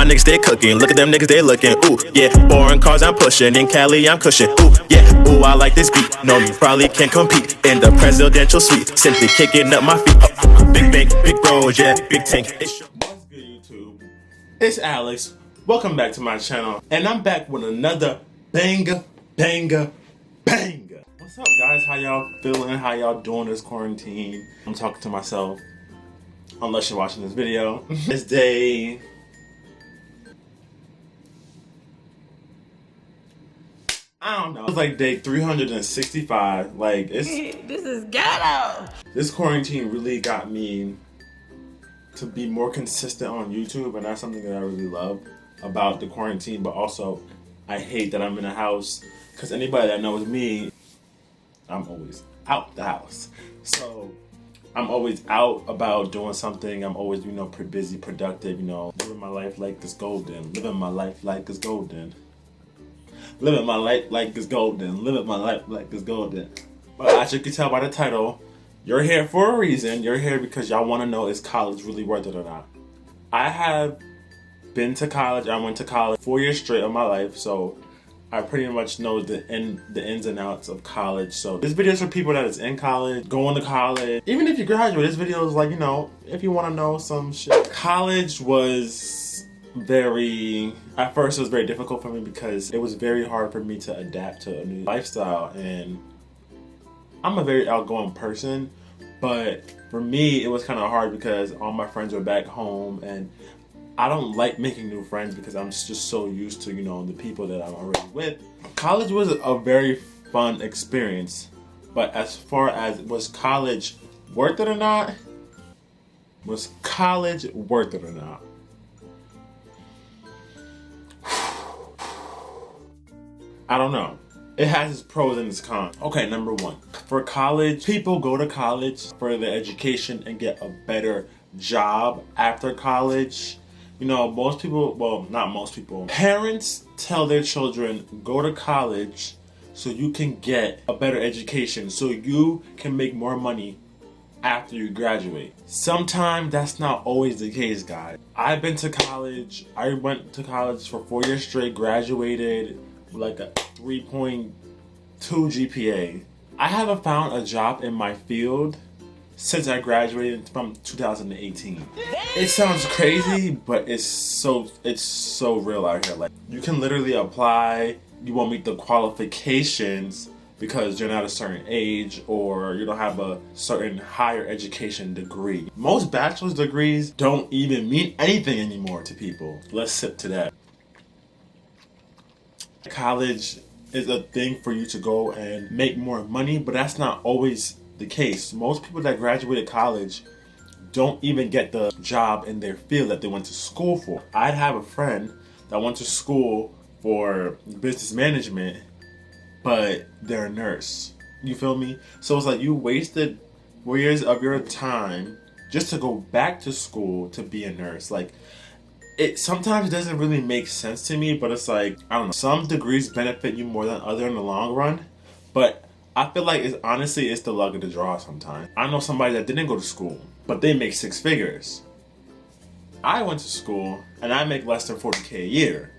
my niggas, they cooking. Look at them niggas, they looking. Ooh, yeah. Foreign cars I'm pushing. In Cali, I'm cushing. Ooh, yeah. Ooh, I like this beat. No, you probably can't compete in the presidential suite. Simply kicking up my feet. Big bank, big bros, yeah. Big tank. What's good, YouTube? It's Alex. Welcome back to my channel. And I'm back with another banger. What's up, guys? How y'all feeling? How y'all doing this quarantine? I'm talking to myself. Unless you're watching this video. It's day... I don't know. It's like day 365. Like, it's... This is ghetto. This quarantine really got me to be more consistent on YouTube, and that's something that I really love about the quarantine. But also, I hate that I'm in the house, because anybody that knows me, I'm always out the house. So I'm always out about doing something. I'm always, busy, productive, living my life like it's golden. Living my life like it's golden. Living my life like it's golden. Living my life like it's golden. But as you can tell by the title, you're here for a reason. You're here because y'all want to know, is college really worth it or not? I have been to college. I went to college 4 years straight of my life, so I pretty much know the ins and outs of college. So this video is for people that is in college, going to college. Even if you graduate, this video is like, if you want to know some shit. College was at first it was very difficult for me because it was very hard for me to adapt to a new lifestyle. And I'm a very outgoing person, but for me, it was kind of hard because all my friends were back home, and I don't like making new friends because I'm just so used to, the people that I'm already with. College was a very fun experience, but as far as was college worth it or not? Was college worth it or not? I don't know. It has its pros and its cons. Okay, number one. For college, people go to college for their education and get a better job after college. Most people, well, not most people, parents tell their children, go to college so you can get a better education, so you can make more money after you graduate. Sometimes that's not always the case, guys. I've been to college. I went to college for 4 years straight, graduated with like a 3.2 GPA. I haven't found a job in my field since I graduated from 2018. It sounds crazy, but it's so real out here. Like, you can literally apply, you won't meet the qualifications because you're not a certain age or you don't have a certain higher education degree. Most bachelor's degrees don't even mean anything anymore to people. Let's sip to that. College is a thing for you to go and make more money, but that's not always the case. Most people that graduated college don't even get the job in their field that they went to school for. I'd have a friend that went to school for business management, but they're a nurse. You feel me? So it's like you wasted 4 years of your time just to go back to school to be a nurse. Like, it sometimes doesn't really make sense to me, but it's like, I don't know. Some degrees benefit you more than other in the long run, but I feel like it's the luck of the draw sometimes. I know somebody that didn't go to school, but they make 6 figures. I went to school and I make less than 40K a year.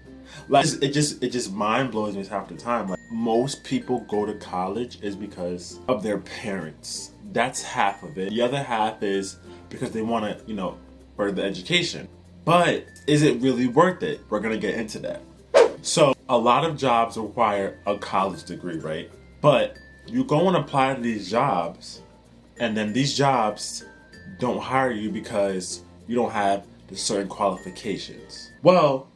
Like, it just mind blows me half the time. Like, most people go to college is because of their parents. That's half of it. The other half is because they want to, further the education. But is it really worth it? We're gonna get into that. So a lot of jobs require a college degree, right? But you go and apply to these jobs, and then these jobs don't hire you because you don't have the certain qualifications. Well,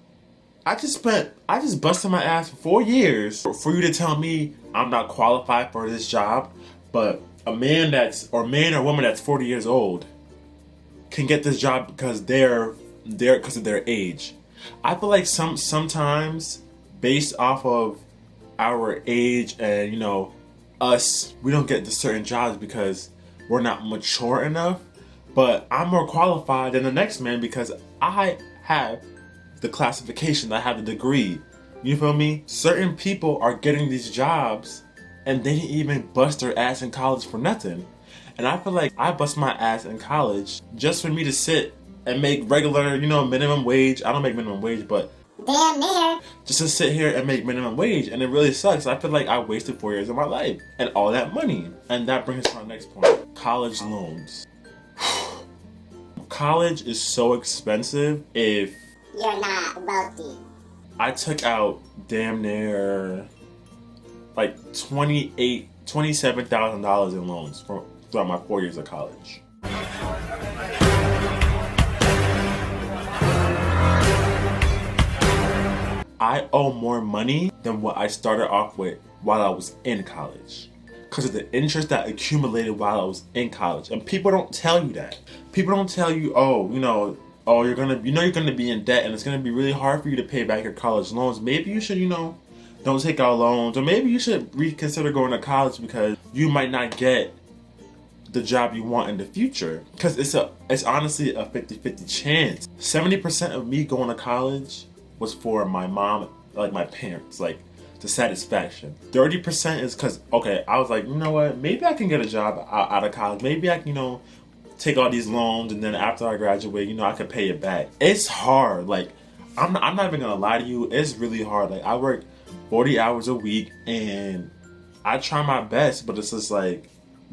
I just busted my ass for 4 years for you to tell me I'm not qualified for this job, but a man or woman that's 40 years old can get this job because because of their age. I feel like sometimes based off of our age and us, we don't get to certain jobs because we're not mature enough. But I'm more qualified than the next man because I have the classification, I have the degree. You feel me? Certain people are getting these jobs and they didn't even bust their ass in college for nothing. And I feel like I bust my ass in college just for me to sit and make regular, minimum wage. I don't make minimum wage, but damn near. just to sit here and make minimum wage, and it really sucks. I feel like I wasted 4 years of my life and all that money. And that brings us to our next point: college loans. College is so expensive if You're not wealthy. I took out damn near like $27,000 in loans throughout my 4 years of college. I owe more money than what I started off with while I was in college, because of the interest that accumulated while I was in college. And people don't tell you that. People don't tell you, you're gonna be in debt and it's gonna be really hard for you to pay back your college loans. Maybe you should, don't take out loans, or maybe you should reconsider going to college because you might not get the job you want in the future. Because it's honestly a 50-50 chance. 70% of me going to college was for my mom, like my parents, like the satisfaction. 30% is because, I was like, you know what, maybe I can get a job out of college. Maybe I can, take all these loans, and then after I graduate, I can pay it back. It's hard. Like, I'm not even gonna lie to you, it's really hard. Like, I work 40 hours a week and I try my best, but it's just like,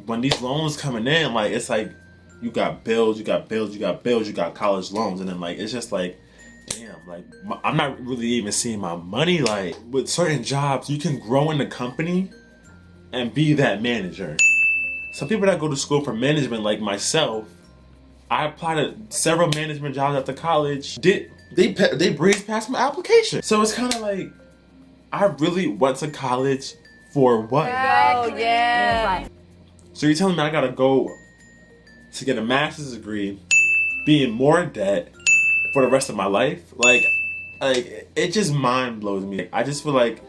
when these loans coming in, like, it's like you got bills, you got college loans, and then like it's just like, damn, like I'm not really even seeing my money. Like, with certain jobs, you can grow in the company and be that manager. Some people that go to school for management, like myself, I applied to several management jobs after college. They breezed past my application. So it's kind of like, I really went to college for what? Oh, yeah. So you're telling me I gotta go to get a master's degree, be in more debt for the rest of my life? Like it just mind blows me. I just feel like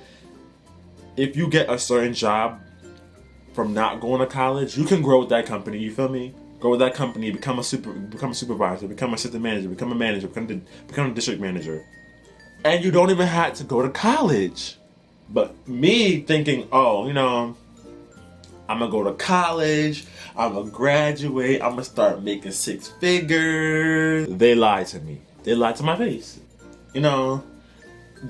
if you get a certain job from not going to college, you can grow with that company. You feel me? Grow with that company, become a supervisor, become an assistant manager, become a manager, become a district manager, and you don't even have to go to college. But me thinking, I'm gonna go to college, I'm gonna graduate, I'm gonna start making 6 figures. They lied to me. They lied to my face. The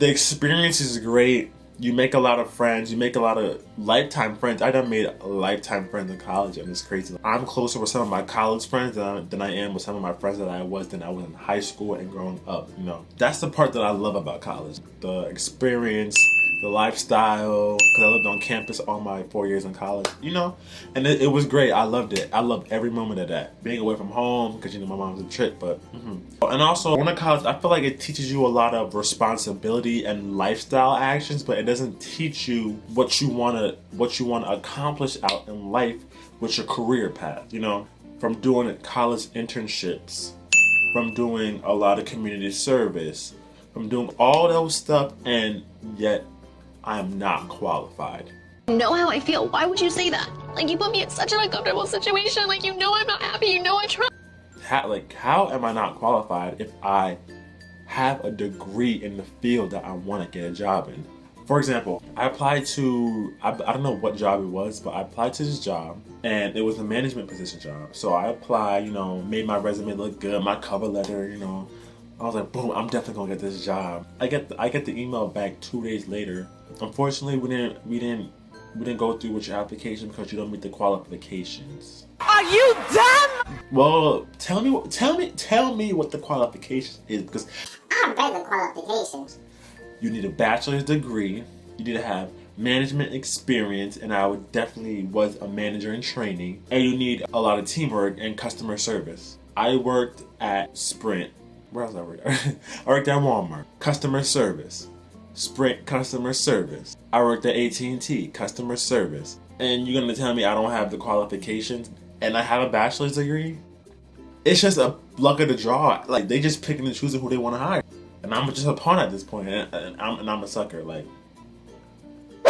experience is great. You make a lot of friends. You make a lot of lifetime friends. I done made lifetime friends in college, and it's crazy. I'm closer with some of my college friends than I am with some of my friends that I was in high school and growing up. That's the part that I love about college. The experience, the lifestyle, because I lived on campus all my 4 years in college, and it was great. I loved it. I loved every moment of that. Being away from home, because my mom was a trip, but and also going to college, I feel like it teaches you a lot of responsibility and lifestyle actions, but it doesn't teach you what you want to accomplish out in life with your career path. From doing college internships, from doing a lot of community service, from doing all those stuff, and yet I'm not qualified. You know how I feel. Why would you say that? Like, you put me in such an uncomfortable situation. Like, I'm not happy. I tried. How am I not qualified if I have a degree in the field that I want to get a job in? For example, I applied to, I don't know what job it was, but I applied to this job, and it was a management position job. So I applied, made my resume look good, my cover letter, I was like, boom, I'm definitely gonna get this job. I get the email back 2 days later. Unfortunately, we didn't go through with your application because you don't meet the qualifications. Are you dumb? Well, tell me what the qualifications is, because I read the qualifications. you need a bachelor's degree, you need to have management experience, and I definitely was a manager in training, and you need a lot of teamwork and customer service. I worked at Sprint. Where else I worked? I worked at Walmart. Customer service. Sprint customer service. I worked at AT&T. Customer service. And you're gonna tell me I don't have the qualifications and I have a bachelor's degree? It's just a luck of the draw. Like, they just picking and choosing who they want to hire. And I'm just a pawn at this point, and I'm a sucker. Like,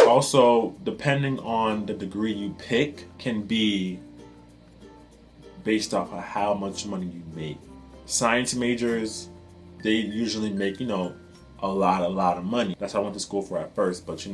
also, depending on the degree you pick, can be based off of how much money you make. Science majors, they usually make, a lot of money. That's what I went to school for at first, but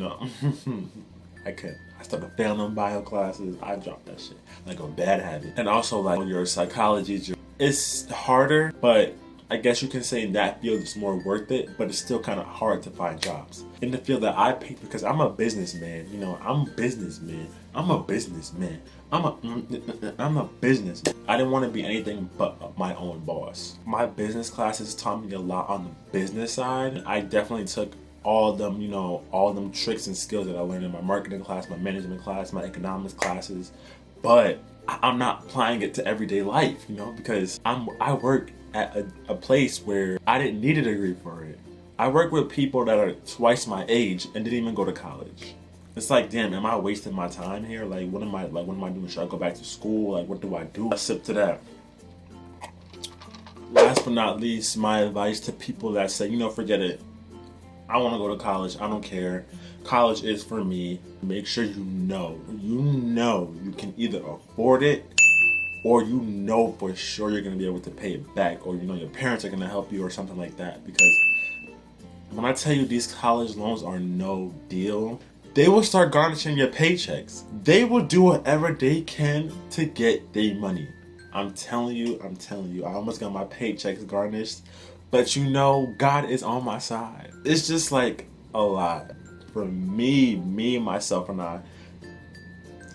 I couldn't. I started failing bio classes. I dropped that shit like a bad habit. And also, like, your psychology, it's harder, but I guess you can say in that field it's more worth it, but it's still kind of hard to find jobs. In the field that I picked, because I'm a businessman, you know, I'm a businessman. I'm a businessman. I'm a businessman. I didn't want to be anything but my own boss. My business classes taught me a lot on the business side. I definitely took all them, you know, all them tricks and skills that I learned in my marketing class, my management class, my economics classes, but I'm not applying it to everyday life, you know, because I work at a place where I didn't need a degree for it. I work with people that are twice my age and didn't even go to college. It's like, damn, am I wasting my time here? Like, what am I doing? Should I go back to school? Like, what do I do? A sip to that. Last but not least, my advice to people that say, you know, forget it. I want to go to college. I don't care. College is for me. Make sure you know you can either afford it, or you know for sure you're going to be able to pay it back, or you know your parents are going to help you or something like that. Because when I tell you these college loans are no deal, they will start garnishing your paychecks. They will do whatever they can to get their money. I'm telling you. I almost got my paychecks garnished. But you know, God is on my side. It's just like a lot. For me, myself, and I'm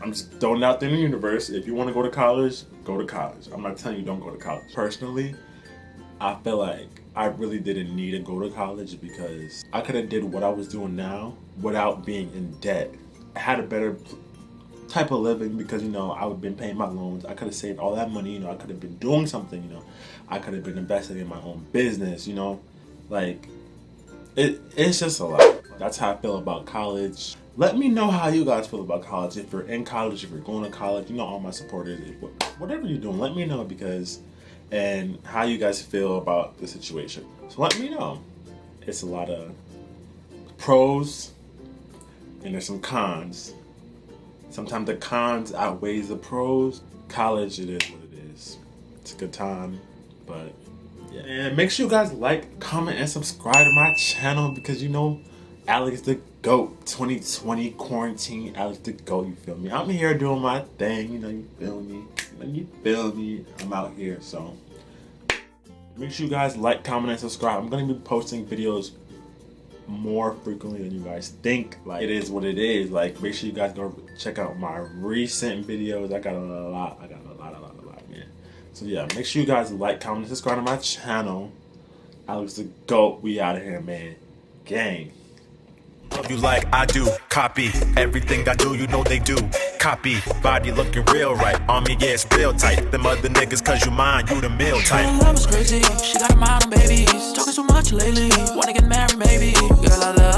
just throwing it out there in the universe. If you want to go to college, go to college. I'm not telling you don't go to college. Personally, I feel like I really didn't need to go to college because I could have did what I was doing now without being in debt. I had a better type of living because, you know, I would have been paying my loans. I could have saved all that money, you know, I could have been doing something, you know. I could have been investing in my own business, you know. Like, it's just a lot. That's how I feel about college. Let me know how you guys feel about college. If you're in college, if you're going to college, you know, all my supporters, whatever you're doing, let me know and how you guys feel about the situation. So let me know. It's a lot of pros and there's some cons. Sometimes the cons outweighs the pros. College, it is what it is. It's a good time, but yeah. And make sure you guys like, comment, and subscribe to my channel because, you know, Alex the GOAT 2020 quarantine. Alex the GOAT, you feel me? I'm here doing my thing, you know, you feel me? You feel me? I'm out here, so make sure you guys like, comment, and subscribe. I'm gonna be posting videos more frequently than you guys think. Like, it is what it is. Like, make sure you guys go check out my recent videos. I got a lot, man. So yeah, make sure you guys like, comment, and subscribe to my channel. Alex the GOAT, we out of here, man. Gang. Love you like I do, copy everything I do, you know they do. Copy, body looking real right on me, yeah, it's real tight. Them other niggas, cause you mine, you the meal type. Love is crazy. She got a mind on babies. Talking so much lately. Wanna get married, maybe. Girl, I love